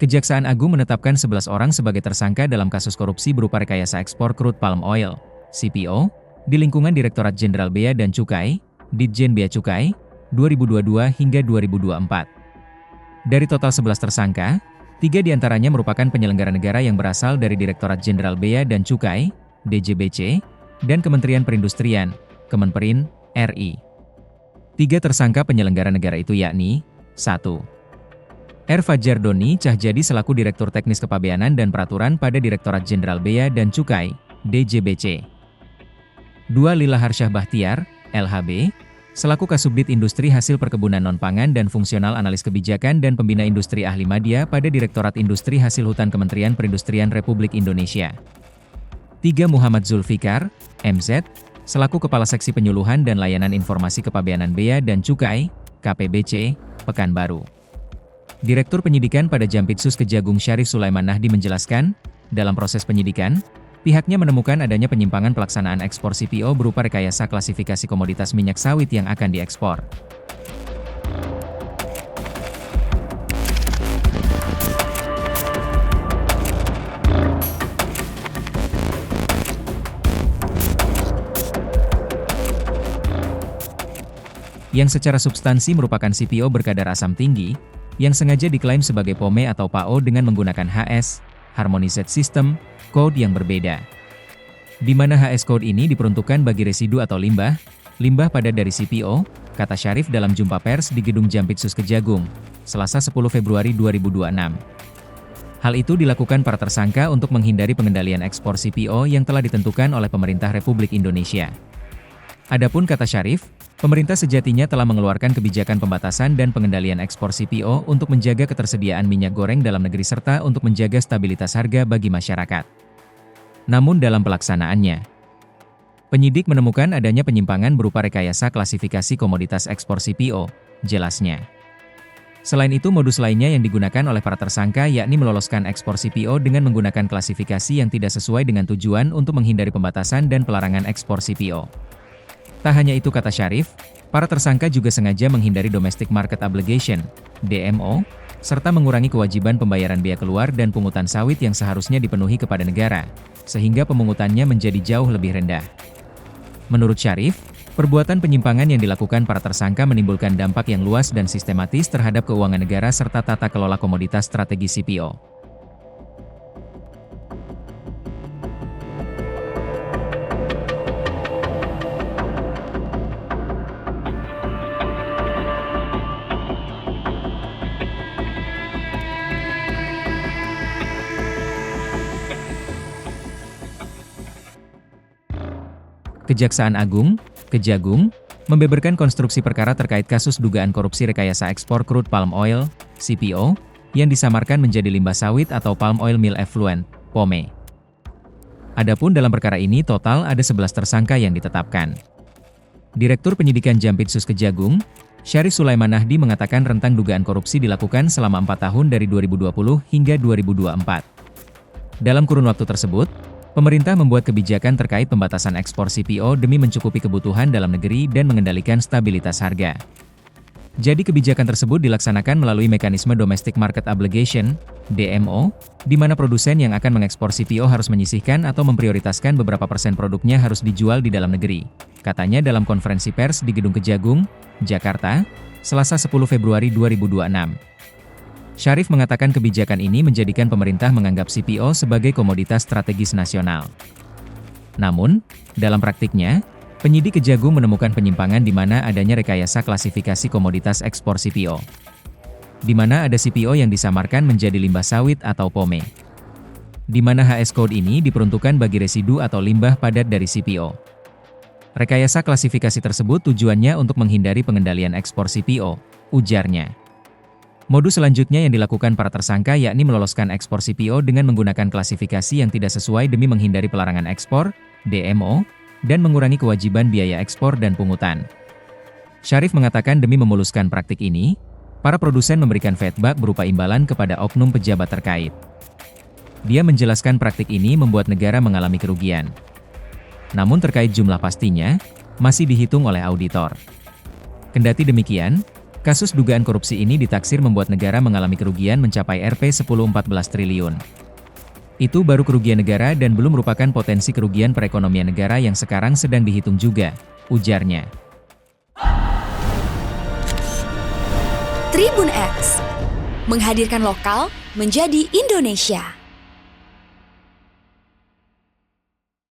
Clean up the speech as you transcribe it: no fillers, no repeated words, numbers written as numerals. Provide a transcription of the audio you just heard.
Kejaksaan Agung menetapkan 11 orang sebagai tersangka dalam kasus korupsi berupa rekayasa ekspor crude palm oil, CPO, di lingkungan Direktorat Jenderal Bea dan Cukai, Ditjen Bea Cukai, 2022 hingga 2024. Dari total 11 tersangka, 3 diantaranya merupakan penyelenggara negara yang berasal dari Direktorat Jenderal Bea dan Cukai, DJBC, dan Kementerian Perindustrian, Kemenperin, RI. 3 tersangka penyelenggara negara itu yakni, 1. R. Fajar Doni Cahjadi selaku Direktur Teknis Kepabeanan dan Peraturan pada Direktorat Jenderal Bea dan Cukai, DJBC. 2. Lila Harsyah Bahtiar, LHB, selaku Kasubdit Industri Hasil Perkebunan Non-Pangan dan Fungsional Analis Kebijakan dan Pembina Industri Ahli Madya pada Direktorat Industri Hasil Hutan Kementerian Perindustrian Republik Indonesia. 3. Muhammad Zulfikar, MZ, selaku Kepala Seksi Penyuluhan dan Layanan Informasi Kepabeanan Bea dan Cukai, KPBC, Pekanbaru. Direktur Penyidikan pada Jampitsus Kejagung Syarif Sulaiman Nahdi menjelaskan, dalam proses penyidikan, pihaknya menemukan adanya penyimpangan pelaksanaan ekspor CPO berupa rekayasa klasifikasi komoditas minyak sawit yang akan diekspor. Yang secara substansi merupakan CPO berkadar asam tinggi, yang sengaja diklaim sebagai POME atau PAO dengan menggunakan HS, Harmonized System, Code yang berbeda. Di mana HS Code ini diperuntukkan bagi residu atau limbah padat dari CPO, kata Syarif dalam jumpa pers di Gedung Jampitsus Kejagung, Selasa 10 Februari 2026. Hal itu dilakukan para tersangka untuk menghindari pengendalian ekspor CPO yang telah ditentukan oleh pemerintah Republik Indonesia. Adapun kata Syarif, pemerintah sejatinya telah mengeluarkan kebijakan pembatasan dan pengendalian ekspor CPO untuk menjaga ketersediaan minyak goreng dalam negeri serta untuk menjaga stabilitas harga bagi masyarakat. Namun dalam pelaksanaannya, penyidik menemukan adanya penyimpangan berupa rekayasa klasifikasi komoditas ekspor CPO, jelasnya. Selain itu modus lainnya yang digunakan oleh para tersangka yakni meloloskan ekspor CPO dengan menggunakan klasifikasi yang tidak sesuai dengan tujuan untuk menghindari pembatasan dan pelarangan ekspor CPO. Tak hanya itu kata Syarif, para tersangka juga sengaja menghindari Domestic Market Obligation, DMO, serta mengurangi kewajiban pembayaran biaya keluar dan pungutan sawit yang seharusnya dipenuhi kepada negara, sehingga pemungutannya menjadi jauh lebih rendah. Menurut Syarif, perbuatan penyimpangan yang dilakukan para tersangka menimbulkan dampak yang luas dan sistematis terhadap keuangan negara serta tata kelola komoditas strategis CPO. Kejaksaan Agung, Kejagung, membeberkan konstruksi perkara terkait kasus dugaan korupsi rekayasa ekspor crude palm oil, CPO, yang disamarkan menjadi limbah sawit atau palm oil meal effluent, POME. Adapun dalam perkara ini total ada 11 tersangka yang ditetapkan. Direktur Penyidikan Jampitsus Kejagung, Syarif Sulaiman Nahdi mengatakan rentang dugaan korupsi dilakukan selama 4 tahun dari 2020 hingga 2024. Dalam kurun waktu tersebut, pemerintah membuat kebijakan terkait pembatasan ekspor CPO demi mencukupi kebutuhan dalam negeri dan mengendalikan stabilitas harga. Jadi kebijakan tersebut dilaksanakan melalui mekanisme Domestic Market Obligation, DMO, di mana produsen yang akan mengekspor CPO harus menyisihkan atau memprioritaskan beberapa persen produknya harus dijual di dalam negeri, katanya dalam konferensi pers di Gedung Kejagung, Jakarta, Selasa 10 Februari 2026. Syarif mengatakan kebijakan ini menjadikan pemerintah menganggap CPO sebagai komoditas strategis nasional. Namun, dalam praktiknya, penyidik Kejagung menemukan penyimpangan di mana adanya rekayasa klasifikasi komoditas ekspor CPO. Di mana ada CPO yang disamarkan menjadi limbah sawit atau POME. Di mana HS Code ini diperuntukkan bagi residu atau limbah padat dari CPO. Rekayasa klasifikasi tersebut tujuannya untuk menghindari pengendalian ekspor CPO, ujarnya. Modus selanjutnya yang dilakukan para tersangka yakni meloloskan ekspor CPO dengan menggunakan klasifikasi yang tidak sesuai demi menghindari pelarangan ekspor, DMO, dan mengurangi kewajiban biaya ekspor dan pungutan. Syarif mengatakan demi memuluskan praktik ini, para produsen memberikan feedback berupa imbalan kepada oknum pejabat terkait. Dia menjelaskan praktik ini membuat negara mengalami kerugian. Namun terkait jumlah pastinya, masih dihitung oleh auditor. Kendati demikian, Kasus dugaan korupsi ini ditaksir membuat negara mengalami kerugian mencapai Rp1014 triliun. Itu baru kerugian negara dan belum merupakan potensi kerugian perekonomian negara yang sekarang sedang dihitung juga, ujarnya. Tribun X menghadirkan lokal menjadi Indonesia.